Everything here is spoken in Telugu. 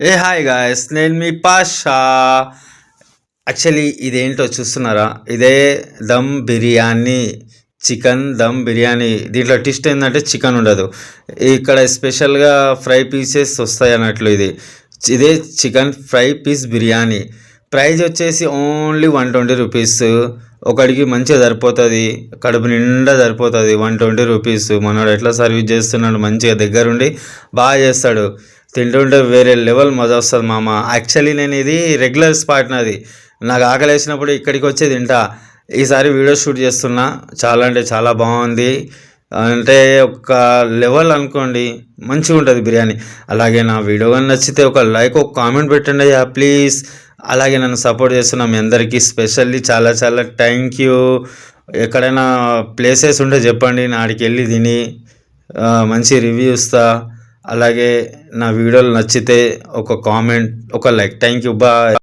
ఏ హాయ్ గాయస్, నేను మీ పాషా. యాక్చువల్లీ ఇదేంటో చూస్తున్నారా? ఇదే దమ్ బిర్యానీ, చికెన్ దమ్ బిర్యానీ. దీంట్లో ట్విస్ట్ ఏంటంటే చికెన్ ఉండదు. ఇక్కడ స్పెషల్గా ఫ్రై పీసెస్ వస్తాయి అన్నట్లు. ఇదే chicken fry piece biryani. Price వచ్చేసి ఓన్లీ 120 రూపీస్. ఒకడికి మంచిగా సరిపోతుంది, కడుపు నిండా సరిపోతుంది. 120 రూపీస్. మనోడు ఎట్లా సర్వీస్ చేస్తున్నాడు, మంచిగా దగ్గరుండి బాగా చేస్తాడు. తింటుంటే వేరే లెవెల్ మజా వస్తుంది మామ. యాక్చువల్లీ నేను ఇది రెగ్యులర్ స్పాట్ నాది. నాకు ఆకలి వేసినప్పుడు ఇక్కడికి వచ్చి తింటా. ఈసారి వీడియో షూట్ చేస్తున్నా. చాలా అంటే చాలా బాగుంది. అంటే ఒక లెవెల్ అనుకోండి, మంచిగా ఉంటుంది బిర్యానీ. అలాగే నా వీడియో కానీ నచ్చితే ఒక లైక్, ఒక కామెంట్ పెట్టండి అయ్యా ప్లీజ్. అలాగే నన్ను సపోర్ట్ చేస్తున్న మీ అందరికీ స్పెషల్లీ చాలా చాలా థ్యాంక్ యూ. ఎక్కడైనా ప్లేసెస్ ఉంటే చెప్పండి, నాడికి వెళ్ళి తిని మంచి రివ్యూ ఇస్తా. అలాగే నా వీడియోలు నచ్చితే ఒక కామెంట్, ఒక లైక్. Thank you, bye.